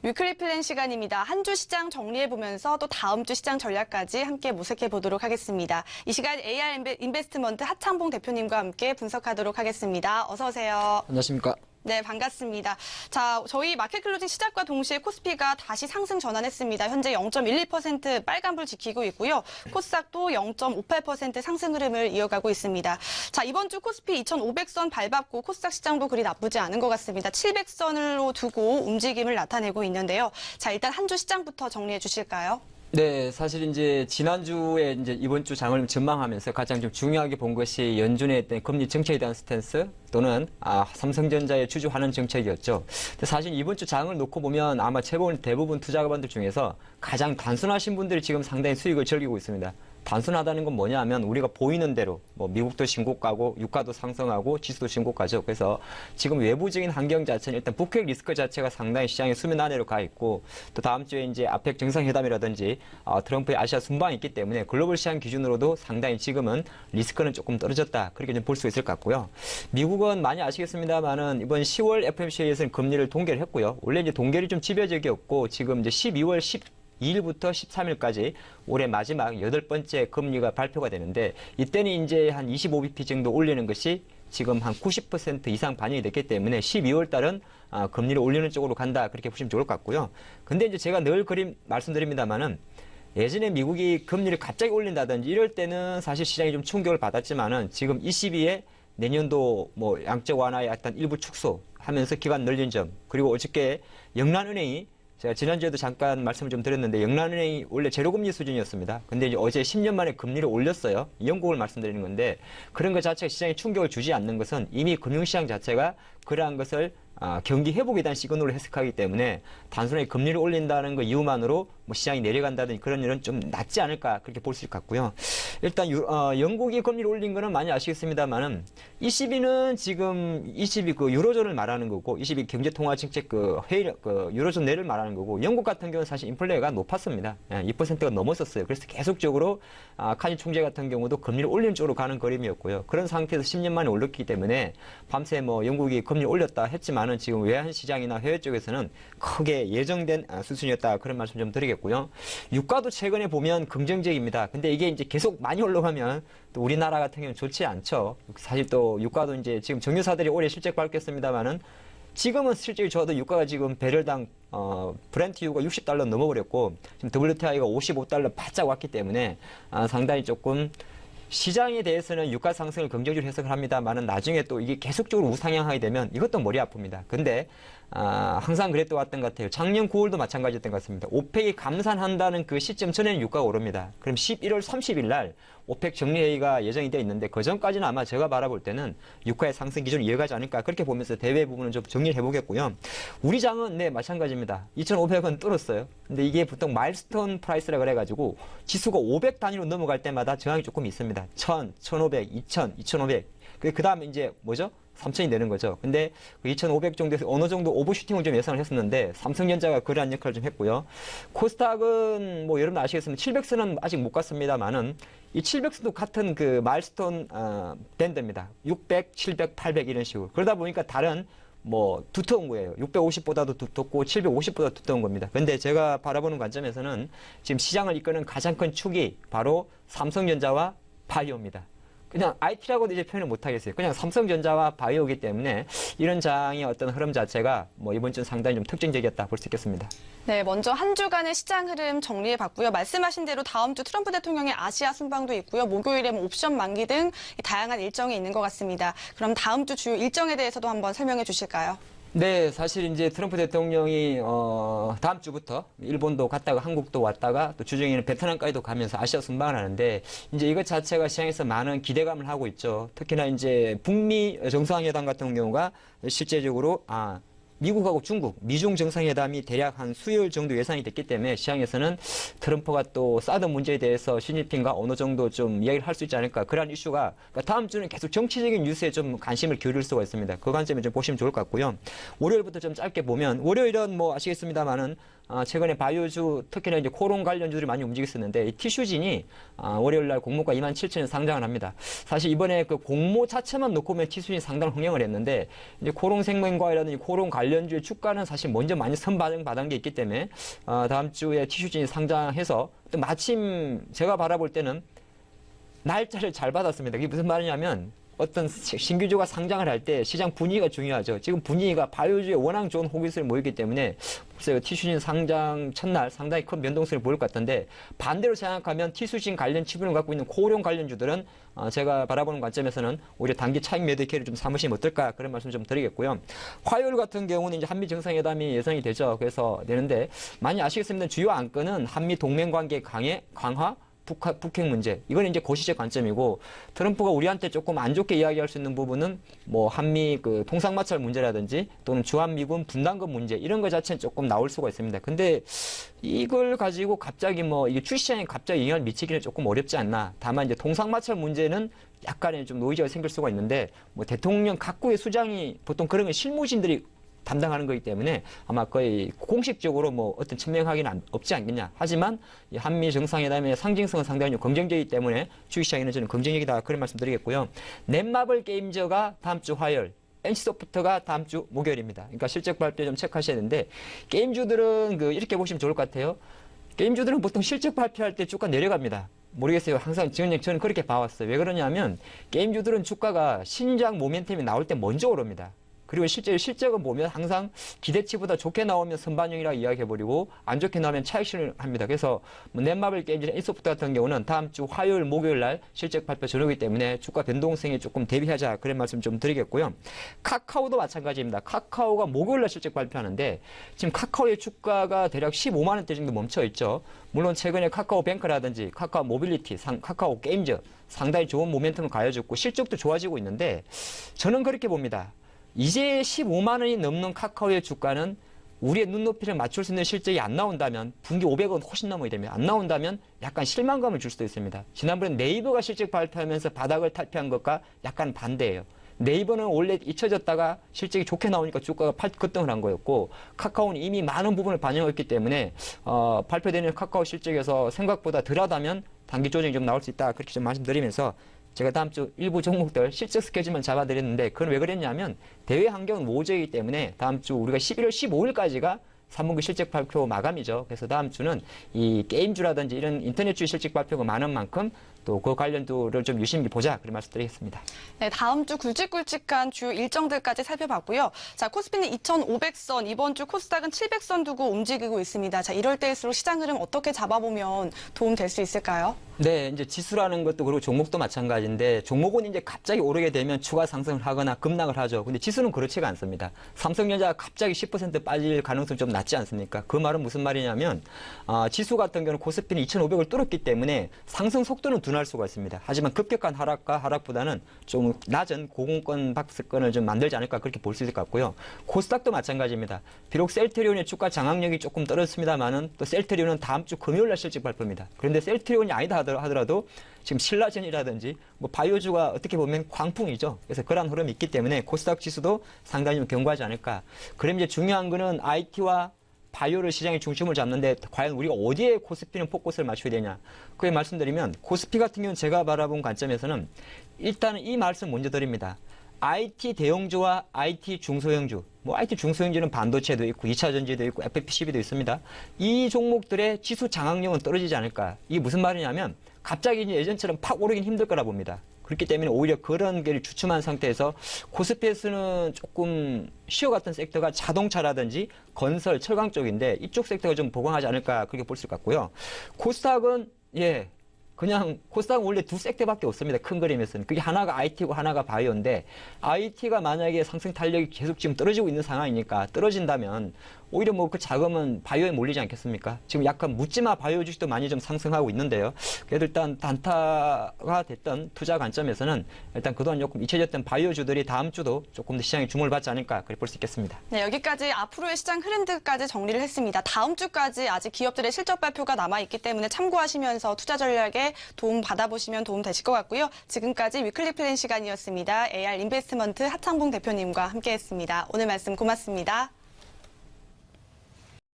위클리 플랜 시간입니다. 한 주 시장 정리해보면서 또 다음 주 시장 전략까지 함께 모색해보도록 하겠습니다. 이 시간 AR 인베스트먼트 하창봉 대표님과 함께 분석하도록 하겠습니다. 어서 오세요. 안녕하십니까. 네, 반갑습니다. 자, 저희 마켓 클로징 시작과 동시에 코스피가 다시 상승 전환했습니다. 현재 0.12% 빨간불 지키고 있고요. 코스닥도 0.58% 상승 흐름을 이어가고 있습니다. 자, 이번 주 코스피 2,500선 밟았고 코스닥 시장도 그리 나쁘지 않은 것 같습니다. 700선으로 두고 움직임을 나타내고 있는데요. 자, 일단 한 주 시장부터 정리해 주실까요? 네, 사실 이제 지난주에 이제 이번 주 장을 전망하면서 가장 좀 중요하게 본 것이 연준의 어떤 금리 정책에 대한 스탠스 또는 삼성전자의 주주환원 정책이었죠. 근데 사실 이번 주 장을 놓고 보면 아마 대부분 투자자분들 중에서 가장 단순하신 분들이 지금 상당히 수익을 즐기고 있습니다. 단순하다는 건 뭐냐 하면 우리가 보이는 대로 뭐 미국도 신고가고 유가도 상승하고 지수도 신고가죠. 그래서 지금 외부적인 환경 자체는 일단 북핵 리스크 자체가 상당히 시장의 수면 아래로 가 있고 또 다음 주에 이제 아펙 정상회담이라든지 트럼프의 아시아 순방이 있기 때문에 글로벌 시장 기준으로도 상당히 지금은 리스크는 조금 떨어졌다. 그렇게 좀 볼 수 있을 것 같고요. 미국은 많이 아시겠습니다만은 이번 10월 FOMC에서는 금리를 동결을 했고요. 원래 이제 동결이 좀 지배적이었고 지금 이제 12월 2일부터 13일까지 올해 마지막 8번째 금리가 발표가 되는데 이때는 이제 한 25bp 정도 올리는 것이 지금 한 90% 이상 반영이 됐기 때문에 12월 달은 금리를 올리는 쪽으로 간다 그렇게 보시면 좋을 것 같고요. 근데 이제 제가 늘 말씀드립니다만은 예전에 미국이 금리를 갑자기 올린다든지 이럴 때는 사실 시장이 좀 충격을 받았지만은 지금 ECB의 내년도 뭐 양적 완화의 어떤 일부 축소하면서 기간 늘린 점 그리고 어저께 영란은행이 제가 지난주에도 잠깐 말씀을 좀 드렸는데 영란은행이 원래 제로금리 수준이었습니다. 근데 이제 어제 10년 만에 금리를 올렸어요. 영국을 말씀드리는 건데 그런 것 자체가 시장에 충격을 주지 않는 것은 이미 금융시장 자체가 그러한 것을 경기 회복에 대한 시그널을 해석하기 때문에 단순하게 금리를 올린다는 그 이유만으로 뭐 시장이 내려간다든지 그런 일은 좀 낫지 않을까 그렇게 볼 수 있을 것 같고요. 일단 영국이 금리를 올린 거는 많이 아시겠습니다만은 ECB는 지금 ECB 그 유로존을 말하는 거고 ECB 경제통화정책 유로존 내를 말하는 거고 영국 같은 경우는 사실 인플레가 높았습니다. 2%가 넘었었어요. 그래서 계속적으로 카니 총재 같은 경우도 금리를 올리는 쪽으로 가는 그림이었고요. 그런 상태에서 10년 만에 올렸기 때문에 밤새 뭐 영국이 금리 올렸다 했지만은 지금 외환 시장이나 해외 쪽에서는 크게 예정된 수준이었다 그런 말씀 좀 드리겠고요. 유가도 최근에 보면 긍정적입니다. 근데 이게 이제 계속 많이 올라가면 또 우리나라 같은 경우는 좋지 않죠. 사실 또 유가도 이제 지금 정유사들이 올해 실적 밝혔습니다만은 지금은 실질이 좋아도 유가가 지금 배럴당 브렌트 유가 $60 넘어버렸고 지금 WTI가 $55 바짝 왔기 때문에 상당히 조금 시장에 대해서는 유가 상승을 긍정적으로 해석을 합니다만은 나중에 또 이게 계속적으로 우상향하게 되면 이것도 머리 아픕니다. 근데 항상 그랬던 것 같아요. 작년 9월도 마찬가지였던 것 같습니다. 오펙이 감산한다는 그 시점 전에는 유가가 오릅니다. 그럼 11월 30일 날 오펙 정리회의가 예정이 되어 있는데 그 전까지는 아마 제가 바라볼 때는 유가의 상승 기준을 이어가지 않을까 그렇게 보면서 대외 부분은 좀 정리를 해보겠고요. 우리 장은 네 마찬가지입니다. 2,500원 뚫었어요. 근데 이게 보통 마일스톤 프라이스라 그래가지고 지수가 500 단위로 넘어갈 때마다 저항이 조금 있습니다. 1,000, 1,500, 2,000, 2,500. 그 다음에 이제 뭐죠? 3,000이 되는 거죠. 근데 그 2,500 정도에서 어느 정도 오버슈팅을 좀 예상을 했었는데 삼성전자가 그러한 역할을 좀 했고요. 코스닥은 뭐 여러분 아시겠지만 700선은 아직 못 갔습니다만은 이 700선도 같은 그 마일스톤 밴드입니다. 600, 700, 800 이런 식으로. 그러다 보니까 다른 뭐 두터운 거예요. 650보다도 두텁고 750보다 두터운 겁니다. 근데 제가 바라보는 관점에서는 지금 시장을 이끄는 가장 큰 축이 바로 삼성전자와 바이오입니다. 그냥 IT라고도 이제 표현을 못 하겠어요. 그냥 삼성전자와 바이오이기 때문에 이런 장의 어떤 흐름 자체가 뭐 이번 주는 상당히 좀 특징적이었다 볼 수 있겠습니다. 네, 먼저 한 주간의 시장 흐름 정리해봤고요. 말씀하신 대로 다음 주 트럼프 대통령의 아시아 순방도 있고요. 목요일에 옵션 만기 등 다양한 일정이 있는 것 같습니다. 그럼 다음 주 주요 일정에 대해서도 한번 설명해 주실까요? 네, 사실 이제 트럼프 대통령이 다음 주부터 일본도 갔다가 한국도 왔다가 또 주중에는 베트남까지도 가면서 아시아 순방을 하는데 이제 이것 자체가 시장에서 많은 기대감을 하고 있죠. 특히나 이제 북미 정상회담 같은 경우가 실제적으로 미국하고 중국, 미중 정상회담이 대략 한 수요일 정도 예상이 됐기 때문에 시장에서는 트럼프가 또 사드 문제에 대해서 시진핑과 어느 정도 좀 이야기를 할 수 있지 않을까 그런 이슈가 그러니까 다음 주는 계속 정치적인 뉴스에 좀 관심을 기울일 수가 있습니다. 그 관점에 좀 보시면 좋을 것 같고요. 월요일부터 좀 짧게 보면 월요일은 뭐 아시겠습니다만은 최근에 바이오주 특히나 이제 코론 관련주들이 많이 움직였었는데 이 티슈진이 월요일 날 공모가 27,000원 상장을 합니다. 사실 이번에 그 공모 자체만 놓고 보면 티슈진이 상당히 흥행을 했는데 이제 코론 생명과이라든지 코론 관련주의 주가는 사실 먼저 많이 선반영받은 게 있기 때문에 다음 주에 티슈진이 상장해서 또 마침 제가 바라볼 때는 날짜를 잘 받았습니다. 이게 무슨 말이냐면 어떤 신규주가 상장을 할 때 시장 분위기가 중요하죠. 지금 분위기가 바이오주에 워낙 좋은 호기심이 모이기 때문에 글쎄요, 티슈진 상장 첫날 상당히 큰 변동성을 보일 것 같은데 반대로 생각하면 티슈진 관련 지분을 갖고 있는 코오룡 관련주들은 제가 바라보는 관점에서는 오히려 단기 차익 매도 기회를 좀 삼으시면 어떨까 그런 말씀 좀 드리겠고요. 화요일 같은 경우는 이제 한미 정상회담이 예상이 되죠. 그래서 되는데 많이 아시겠습니다. 주요 안건은 한미 동맹 관계 강화 북핵 문제. 이건 이제 고시적 관점이고 트럼프가 우리한테 조금 안 좋게 이야기할 수 있는 부분은 뭐 한미 그 통상마찰 문제라든지 또는 주한미군 분담금 문제 이런 거 자체는 조금 나올 수가 있습니다. 근데 이걸 가지고 갑자기 뭐 이게 주시장에 갑자기 영향을 미치기는 조금 어렵지 않나. 다만 이제 통상마찰 문제는 약간의 좀 노이즈가 생길 수가 있는데 뭐 대통령 각국의 수장이 보통 그런 건 실무진들이 담당하는 거기 때문에 아마 거의 공식적으로 뭐 어떤 천명하기는 없지 않겠냐. 하지만 이 한미 정상회담의 상징성은 상당히 긍정적이기 때문에 주식시장에는 저는 긍정적이다 그런 말씀 드리겠고요. 넷마블 게임즈가 다음 주 화요일, NC소프트가 다음 주 목요일입니다. 그러니까 실적 발표 좀 체크하셔야 되는데 게임주들은 이렇게 보시면 좋을 것 같아요. 게임주들은 보통 실적 발표할 때 주가 내려갑니다. 모르겠어요. 항상 저는 그렇게 봐왔어요. 왜 그러냐면 게임주들은 주가가 신작 모멘텀이 나올 때 먼저 오릅니다. 그리고 실적은 보면 항상 기대치보다 좋게 나오면 선반영이라고 이야기해버리고 안 좋게 나오면 차익실을 합니다. 그래서 뭐 넷마블 게임즈나 NC소프트 같은 경우는 다음 주 화요일, 목요일 날 실적 발표 전후이기 때문에 주가 변동성에 조금 대비하자 그런 말씀 좀 드리겠고요. 카카오도 마찬가지입니다. 카카오가 목요일 날 실적 발표하는데 지금 카카오의 주가가 대략 15만 원대 정도 멈춰 있죠. 물론 최근에 카카오뱅크라든지 카카오 모빌리티, 카카오 게임즈 상당히 좋은 모멘텀을 가해줬고 실적도 좋아지고 있는데 저는 그렇게 봅니다. 이제 15만 원이 넘는 카카오의 주가는 우리의 눈높이를 맞출 수 있는 실적이 안 나온다면 분기 500원 훨씬 넘어야 됩니다. 안 나온다면 약간 실망감을 줄 수도 있습니다. 지난번에 네이버가 실적 발표하면서 바닥을 탈피한 것과 약간 반대예요. 네이버는 원래 잊혀졌다가 실적이 좋게 나오니까 주가가 급등을 한 거였고 카카오는 이미 많은 부분을 반영했기 때문에 발표되는 카카오 실적에서 생각보다 덜하다면 단기 조정이 좀 나올 수 있다 그렇게 좀 말씀드리면서 제가 다음 주 일부 종목들 실적 스케줄만 잡아드렸는데 그건 왜 그랬냐면 대외 환경은 모호적이기 때문에 다음 주 우리가 11월 15일까지가 3분기 실적 발표 마감이죠. 그래서 다음 주는 이 게임주라든지 이런 인터넷주 실적 발표가 많은 만큼 또 그 관련도를 좀 유심히 보자 그런 말씀드리겠습니다. 네, 다음 주 굵직굵직한 주요 일정들까지 살펴봤고요. 자, 코스피는 2,500선, 이번 주 코스닥은 700선 두고 움직이고 있습니다. 자, 이럴 때일수록 시장 흐름 어떻게 잡아보면 도움 될 수 있을까요? 네, 이제 지수라는 것도 그리고 종목도 마찬가지인데 종목은 이제 갑자기 오르게 되면 추가 상승을 하거나 급락을 하죠. 근데 지수는 그렇지가 않습니다. 삼성전자가 갑자기 10% 빠질 가능성이 좀 낮지 않습니까? 그 말은 무슨 말이냐면 지수 같은 경우는 코스피는 2,500을 뚫었기 때문에 상승 속도는 둔할 수가 있습니다. 하지만 급격한 하락보다는 좀 낮은 고공권 박스권을 좀 만들지 않을까 그렇게 볼 수 있을 것 같고요. 코스닥도 마찬가지입니다. 비록 셀트리온의 주가 장악력이 조금 떨어졌습니다만은 또 셀트리온은 다음 주 금요일 날 실적 발표입니다. 그런데 셀트리온이 아니다 하더라도 지금 신라젠이라든지 뭐 바이오주가 어떻게 보면 광풍이죠. 그래서 그런 흐름이 있기 때문에 코스닥 지수도 상당히 좀 견고하지 않을까. 그럼 이제 중요한 거는 IT와 바이오를 시장의 중심을 잡는데 과연 우리가 어디에 코스피는 포커스를 맞춰야 되냐. 그에 말씀드리면 코스피 같은 경우는 제가 바라본 관점에서는 일단은 이 말씀 먼저 드립니다. IT 대형주와 IT 중소형주, 뭐 IT 중소형주는 반도체도 있고 2차 전지도 있고 FPCB도 있습니다. 이 종목들의 지수 장악력은 떨어지지 않을까. 이게 무슨 말이냐면 갑자기 이제 예전처럼 팍 오르긴 힘들 거라 봅니다. 그렇기 때문에 오히려 그런 게 주춤한 상태에서 코스피에서는 조금 시어 같은 섹터가 자동차라든지 건설, 철강 쪽인데 이쪽 섹터가 좀 보강하지 않을까 그렇게 볼 수 있고요. 코스닥은 그냥 코스닥은 원래 두 섹터밖에 없습니다. 큰 그림에서는. 그게 하나가 IT고 하나가 바이오인데 IT가 만약에 상승 탄력이 계속 지금 떨어지고 있는 상황이니까 떨어진다면 오히려 뭐 그 자금은 바이오에 몰리지 않겠습니까? 지금 약간 묻지마 바이오 주식도 많이 좀 상승하고 있는데요. 그래도 일단 단타가 됐던 투자 관점에서는 일단 그동안 조금 잊혀졌던 바이오주들이 다음 주도 조금 더 시장에 주목을 받지 않을까 그렇게 볼 수 있겠습니다. 네, 여기까지 앞으로의 시장 흐름들까지 정리를 했습니다. 다음 주까지 아직 기업들의 실적 발표가 남아있기 때문에 참고하시면서 투자 전략에 도움 받아보시면 도움 되실 것 같고요. 지금까지 위클리 플랜 시간이었습니다. AR 인베스트먼트 하창봉 대표님과 함께했습니다. 오늘 말씀 고맙습니다.